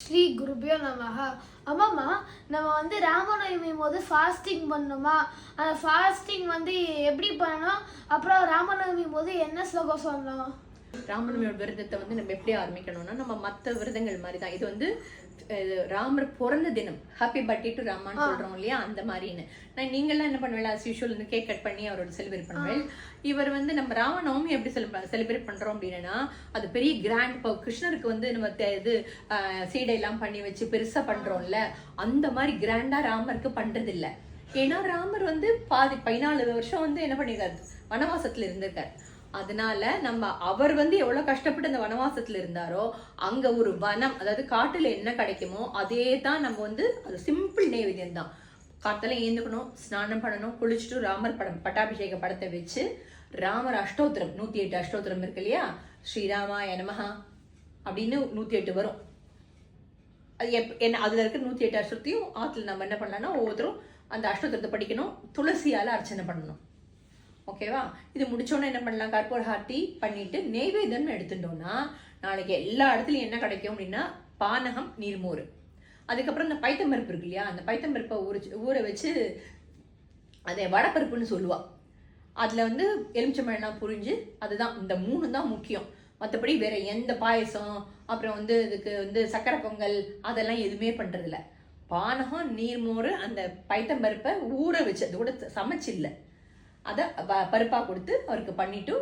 ஸ்ரீ குருபியோ நமஹ. அம்மாம்மா, நம்ம ராமநவமி போது ஃபாஸ்டிங் பண்ணணுமா? அந்த ஃபாஸ்டிங் எப்படி பண்ணணும்? அப்புறம் ராமநவமி போது என்ன ஸ்லோகம் சொல்லணும்? ராமநவமியோட விரதத்தை நம்ம எப்படி ஆரம்பிக்கணும்னா, நம்ம மற்ற விரதங்கள் மாதிரி தான். இது ராமர் பிறந்த தினம், ஹாப்பி பர்த்டே டு ராமான்னு சொல்றோம் இல்லையா, அந்த மாதிரின்னு. நீங்கள்லாம் என்ன பண்ணுவேன், ஆஸ் யூஷுவல் கேக் கட் பண்ணி அவரோட செலிப்ரேட் பண்ணுவேன். இவர் நம்ம ராமநவமி எப்படி செலிப்ரேட் பண்றோம் அப்படின்னா, அது பெரிய கிராண்ட். இப்போ கிருஷ்ணருக்கு நம்ம இது சீடையெல்லாம் பண்ணி வச்சு பெருசா பண்றோம்ல, அந்த மாதிரி கிராண்டா ராமருக்கு பண்றது இல்லை. ஏன்னா ராமர் பாதி 14 வருஷம் என்ன பண்ணிருக்காரு, வனவாசத்துல இருந்திருக்காரு. அதனால அவர் எவ்வளவு கஷ்டப்பட்டு அந்த வனவாசத்துல இருந்தாரோ, அங்க ஒரு வனம், அதாவது காட்டுல என்ன கிடைக்குமோ அதே தான் அது சிம்பிள் நைவேத்தியம் தான். காத்தால ஏந்துக்கணும், ஸ்நானம் பண்ணணும், குளிச்சுட்டு ராமர் பட்டாபிஷேக படத்தை வச்சு ராமர் அஷ்டோத்திரம் 108 அஷ்டோத்திரம் இருக்கு இல்லையா, ஸ்ரீராமாய நமஹா அப்படின்னு 108 வரும். அது அதுல இருக்க 108 அஷ்டத்தையும் ஆத்துல நம்ம என்ன பண்ணலாம்னா, ஒவ்வொருத்தரும் அந்த அஷ்டோத்திரத்தை படிக்கணும், துளசியால அர்ச்சனை பண்ணணும். ஓகேவா? இது முடிச்சோன்னா என்ன பண்ணலாம், கற்பூர ஆரத்தி பண்ணிட்டு நெய்வேத்தியம் எடுத்துட்டோம்னா, நாளைக்கு எல்லா இடத்துலையும் என்ன கிடைக்கும் அப்படின்னா, பானகம், நீர்மோர். அதுக்கப்புறம் இந்த பைத்தம்பருப்பு இருக்கு இல்லையா, அந்த பைத்தம்பருப்பை ஊற வச்சு அதை வடப்பருப்புன்னு சொல்லுவா. அதுல எலுமிச்சம்பழம் புரிஞ்சு, அதுதான் இந்த 3 தான் முக்கியம். மற்றபடி வேற எந்த பாயசம், அப்புறம் இதுக்கு சக்கரை பொங்கல் அதெல்லாம் எதுவுமே பண்றதில்ல. பானகம், நீர்மோர், அந்த பைத்தம்பருப்பை ஊற வச்சு அது கூட சமைச்சில்லை, அதை பருப்பா கொடுத்து அவருக்கு பண்ணிட்டு,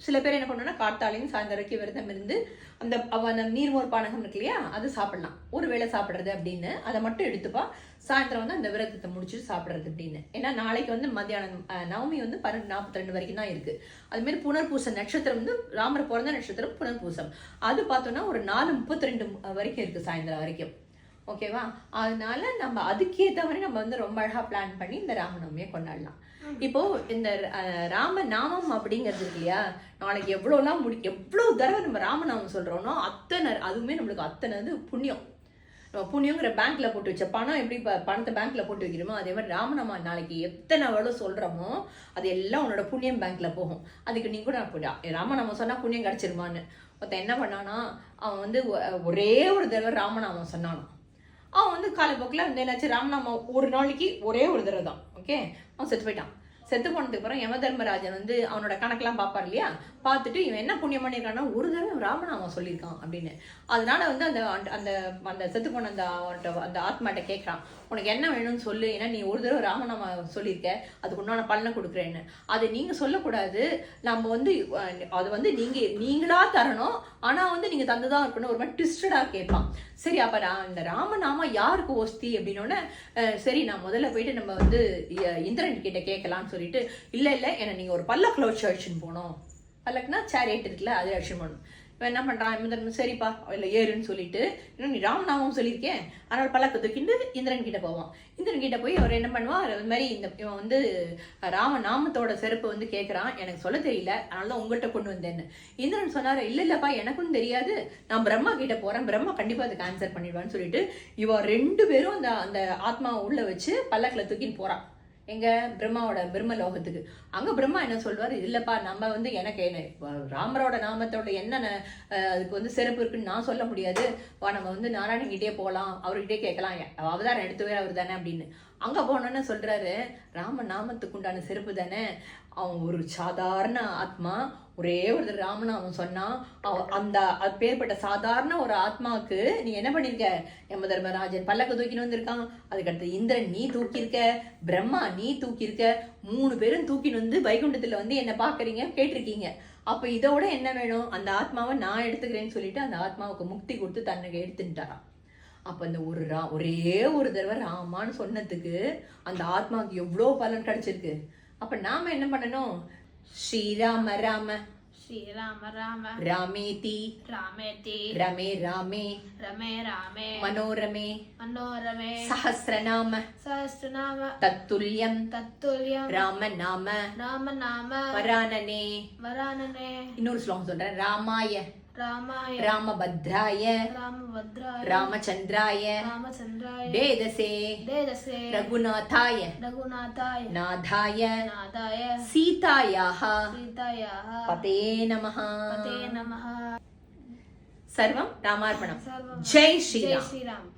சில பேர் என்ன பண்ணுவோம்னா காத்தாலையும் சாயந்தரம் விரதம் இருந்து அந்த நீர்மோர் பானகம் இருக்கு இல்லையா, அது சாப்பிடலாம். ஒரு வேளை சாப்பிட்றது அப்படின்னு அதை மட்டும் எடுத்துப்பா. சாயந்தரம் அந்த விரதத்தை முடிச்சுட்டு சாப்பிட்றது அப்படின்னு. ஏன்னா நாளைக்கு மத்தியானம் நவமி 12:42 வரைக்கும் தான் இருக்கு. அது மாதிரி புனர்பூசம் நட்சத்திரம் ராமர் பிறந்த நட்சத்திரம் புனர்பூசம், அது பார்த்தோம்னா ஒரு 4:32 வரைக்கும் இருக்கு, சாயந்தரம் வரைக்கும். ஓகேவா? அதனால அதுக்கேற்ற மாதிரி ரொம்ப அழகா பிளான் பண்ணி இந்த ராமநவமியை கொண்டாடலாம். இப்போ இந்த ராம நாமம் அப்படிங்கிறது இருக்கு இல்லையா, நாளைக்கு எவ்வளவு தடவை நம்ம ராமநாமம் சொல்றோம்னோ அதுவுமே நம்மளுக்கு அத்தனை புண்ணியம். நம்ம புண்ணியங்கிற பேங்க்ல போட்டு வச்ச பணம் எப்படி பணத்தை பேங்க்ல போட்டு வைக்கிறோமோ, அதே மாதிரி ராமநாமா நாளைக்கு எத்தனை எவ்வளவு சொல்றோமோ அது எல்லாம் உன்னோட புண்ணியம் பேங்க்ல போகும். அதுக்கு நீ கூட ராமநாமம் சொன்னா புண்ணியம் கிடைச்சிருமான்னு ஒருத்தன் என்ன பண்ணானா, அவன் ஒரே ஒரு தடவை ராமநாமம் சொன்னானா. அவன் காலப்போக்கில் என்னாச்சு, ராமநாமம் ஒரு நாளைக்கு ஒரே ஒரு தடவை தான். ஓகே, அவன் செத்து போயிட்டான். செத்து போனதுக்கு அப்புறம் யமதர்மராஜன் அவனோட கணக்கெல்லாம் பார்ப்பார் இல்லையா, பார்த்துட்டு இவன் என்ன புண்ணியம் பண்ணியிருக்கான்னா, ஒரு தடவை ராமநாமம் சொல்லியிருக்கான் அப்படின்னு. அதனால அந்த அந்த செத்து போன அந்த ஆத்மாட்ட கேட்குறான், உனக்கு என்ன வேணும்னு சொல்லு, ஏன்னா நீ ஒரு தடவை ராமநாமம் சொல்லியிருக்க, அதுக்கு உண்டான பலனை கொடுக்குறேன்னு. அதை நீங்க சொல்லக்கூடாது, நம்ம அது நீங்களா தரணும், ஆனா நீங்க தந்துதான் இருக்கணும். ஒரு மாதிரி ட்விஸ்டடா கேட்பான். சரி, அப்ப இந்த ராமநாமா யாருக்கு ஒஸ்தி அப்படின்னோடனே, சரி நான் முதல்ல போயிட்டு நம்ம இந்திரன் கிட்ட கேட்கலாம்னு சொல்லிட்டு, இல்ல ஏன்னா நீங்க ஒரு பல்லக்கில் வச்சு அழிச்சுன்னு போனோம். பல்லக்குனா சேரியட் இருக்குல்ல, அது அழிச்சுன்னு போகணும். இப்போ என்ன பண்றான் இந்திரன், சரிப்பா இல்லை ஏறுன்னு சொல்லிட்டு, இன்னும் நீ ராமநாமம் சொல்லியிருக்கேன், அதனால பல்லக்கு தூக்கிட்டு இந்திரன் கிட்ட போவான். இந்திரன் கிட்ட போய் அவர் என்ன பண்ணுவான், அது மாதிரி இவன் ராமநாமத்தோட செருப்பு கேட்கறான், எனக்கு சொல்ல தெரியல, அதனால உங்கள்கிட்ட கொண்டு வந்தேன்னு. இந்திரன் சொன்னாரு, இல்லப்பா எனக்கும் தெரியாது, நான் பிரம்மா கிட்ட போறேன், பிரம்மா கண்டிப்பா அதுக்கு ஆன்சர் பண்ணிடுவான்னு சொல்லிட்டு இவன் 2 பேரும் அந்த ஆத்மாவை உள்ள வச்சு பல்லக்கில் தூக்கின்னு போறான். எங்க பிரம்மாவோட பிரம்மலோகத்துக்கு. அங்க பிரம்மா என்ன சொல்வாரு, இல்லப்பா நம்ம எனக்கு என்ன ராமரோட நாமத்தோட என்னென்ன அதுக்கு சிறப்பு இருக்குன்னு நான் சொல்ல முடியாது, நம்ம நாராயணன் கிட்டே போகலாம், அவர்கிட்டே கேட்கலாம், அவதாரம் எடுத்து வேற அவர் தானே அப்படின்னு. அங்க போனோன்னு சொல்றாரு, ராம நாமத்துக்கு உண்டான சிறப்பு தானே, அவன் ஒரு சாதாரண ஆத்மா, ஒரே ஒரு ராமநாமம் சொன்னா அந்த பேர்பட்ட சாதாரண ஒரு ஆத்மாவுக்கு நீ என்ன பண்ணிருக்க, யமதர்மராஜன் பல்லக்க தூக்கின்னு வந்திருக்கான், அதுக்கடுத்து இந்திரன் நீ தூக்கியிருக்க, பிரம்மா நீ தூக்கியிருக்க, 3 பேரும் தூக்கின்னு வைகுண்டத்துல என்ன பாக்குறீங்க கேட்டிருக்கீங்க. அப்ப இதோட என்ன வேணும், அந்த ஆத்மாவை நான் எடுத்துக்கிறேன்னு சொல்லிட்டு அந்த ஆத்மாவுக்கு முக்தி கொடுத்து தன்னுக்கு எடுத்துட்டாராம். அப்ப அந்த ஒரே ஒரு தடவை ராமான்னு சொன்னதுக்கு அந்த ஆத்மாவுக்கு எவ்வளவு பலன் கிடைச்சிருக்கு. அப்ப நாம என்ன பண்ணணும், ஸ்ரீராம ராம ஸ்ரீராம ராம ராமேதி ராமேதி ரமே ராமே ரமே ராமே மனோரமே மனோரமே சஹஸ்ரநாம சஹஸ்ரநாம தத்துல்யம் தத்துல்யம் ராம நாம ராம நாம வரானனே வரானனே. இன்னொரு ஸ்லோகம் சொல்றேன், ராமாய ராமாய ராமபத்ராய ராமபத்ராய ராமச்சந்திராய ராமச்சந்திராய வேதசே வேதசே ரகுநாதாய ரகுநாதாய நாதாய நாதாய சீதாயாஹ சீதாயாஹ பதே நமஹ பதே நமஹ. சர்வம் ராமார்ப்பணம். சர்வம் ஜெய் ஜெய் ஸ்ரீராம். ஸ்ரீராம்.